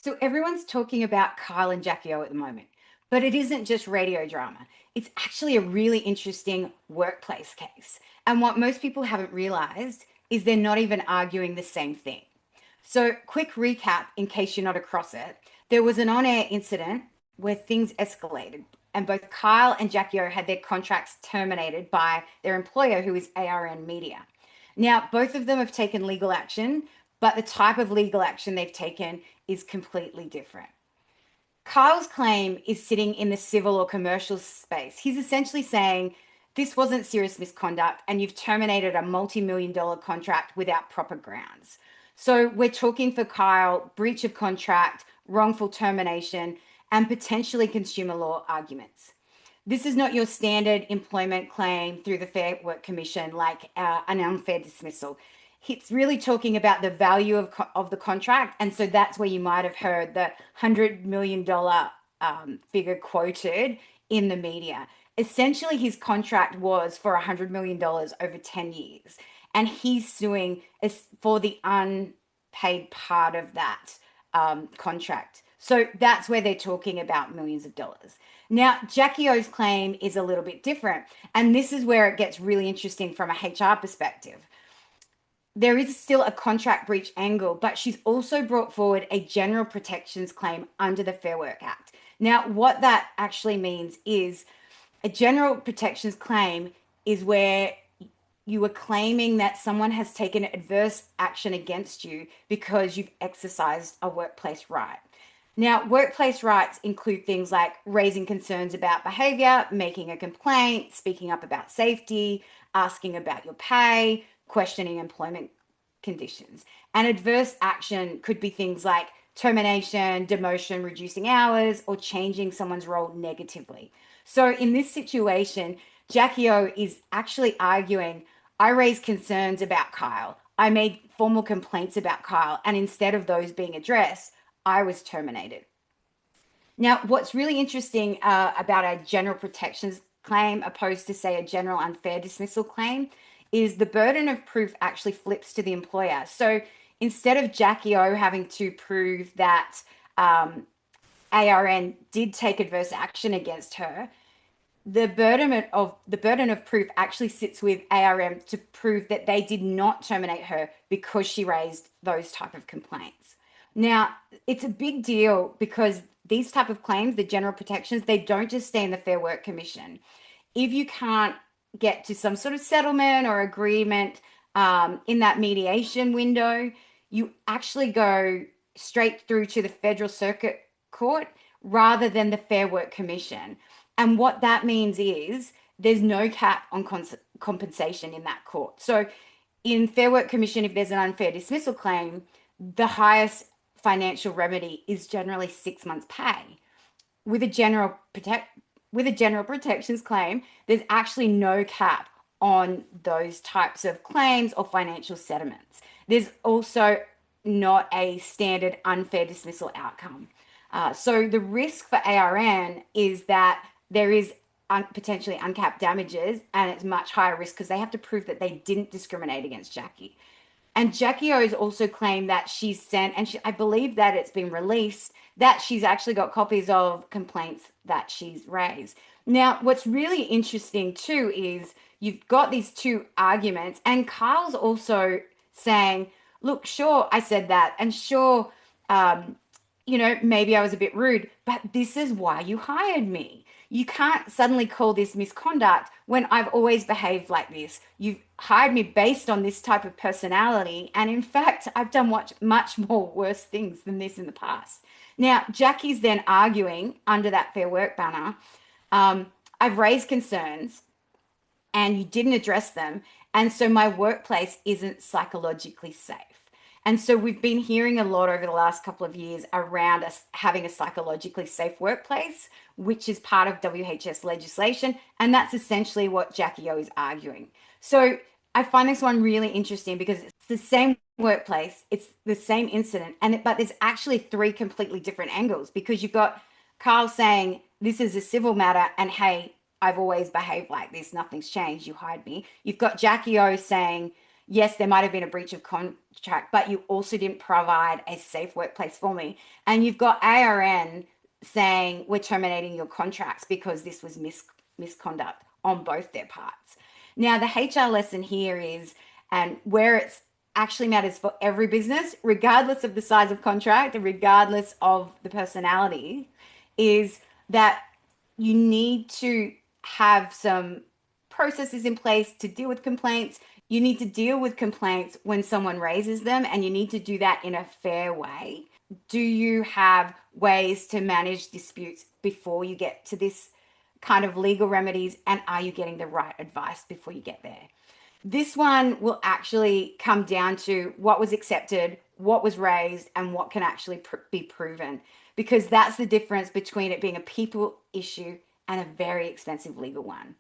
So everyone's talking about Kyle and Jackie O at the moment, but it isn't just radio drama. It's actually a really interesting workplace case. And what most people haven't realized is they're not even arguing the same thing. So, quick recap in case you're not across it. There was an on air incident where things escalated, and both Kyle and Jackie O had their contracts terminated by their employer, who is ARN Media. Now, both of them have taken legal action, but the type of legal action they've taken is completely different. Kyle's claim is sitting in the civil or commercial space. He's essentially saying this wasn't serious misconduct and you've terminated a multi-million dollar contract without proper grounds. So we're talking for Kyle breach of contract, wrongful termination, and potentially consumer law arguments. This is not your standard employment claim through the Fair Work Commission, like an unfair dismissal. It's really talking about the value of the contract. And so that's where you might have heard the $100 million figure quoted in the media. Essentially, his contract was for $100 million over 10 years. And he's suing for the unpaid part of that contract. So that's where they're talking about millions of dollars. Now, Jackie O's claim is a little bit different. And this is where it gets really interesting from a HR perspective. There is still a contract breach angle, but she's also brought forward a general protections claim under the Fair Work Act. Now, what that actually means is a general protections claim is where you are claiming that someone has taken adverse action against you because you've exercised a workplace right. Now, workplace rights include things like raising concerns about behavior, making a complaint, speaking up about safety, asking about your pay, questioning employment conditions. And adverse action could be things like termination, demotion, reducing hours, or changing someone's role negatively. So in this situation, Jackie O is actually arguing, I raised concerns about Kyle. I made formal complaints about Kyle, and instead of those being addressed, I was terminated. Now, what's really interesting about a general protections claim opposed to, say, a general unfair dismissal claim is the burden of proof actually flips to the employer. So instead of Jackie O having to prove that ARN did take adverse action against her, the burden of proof actually sits with ARM to prove that they did not terminate her because she raised those type of complaints. Now, it's a big deal because these type of claims, the general protections, they don't just stay in the Fair Work Commission. If you can't get to some sort of settlement or agreement in that mediation window, you actually go straight through to the Federal Circuit Court rather than the Fair Work Commission. And what that means is there's no cap on compensation in that court. So in Fair Work Commission, if there's an unfair dismissal claim, the highest financial remedy is generally 6 months' pay. With a general protections claim, there's actually no cap on those types of claims or financial settlements. There's also not a standard unfair dismissal outcome. So the risk for ARN is that there is potentially uncapped damages, and it's much higher risk because they have to prove that they didn't discriminate against Jackie. And Jackie O has also claimed that she's sent, and I believe that it's been released, that she's actually got copies of complaints that she's raised. Now, what's really interesting too is you've got these two arguments, and Carl's also saying, look, sure, I said that, and sure, maybe I was a bit rude, but this is why you hired me. You can't suddenly call this misconduct when I've always behaved like this. You've hired me based on this type of personality. And in fact, I've done much more worse things than this in the past. Now, Jackie's then arguing under that Fair Work banner, I've raised concerns and you didn't address them. And so my workplace isn't psychologically safe. And so we've been hearing a lot over the last couple of years around us having a psychologically safe workplace, which is part of WHS legislation. And that's essentially what Jackie O is arguing. So I find this one really interesting because it's the same workplace, it's the same incident, but there's actually three completely different angles because you've got Carl saying this is a civil matter and hey, I've always behaved like this, nothing's changed, you hired me. You've got Jackie O saying, yes, there might have been a breach of contract, but you also didn't provide a safe workplace for me. And you've got ARN saying we're terminating your contracts because this was misconduct on both their parts. Now, the HR lesson here is, and where it's actually matters for every business, regardless of the size of contract and regardless of the personality, is that you need to have some processes in place to deal with complaints. You need to deal with complaints when someone raises them, and you need to do that in a fair way. Do you have ways to manage disputes before you get to this kind of legal remedies? And are you getting the right advice before you get there? This one will actually come down to what was accepted, what was raised, and what can actually be proven. Because that's the difference between it being a people issue and a very expensive legal one.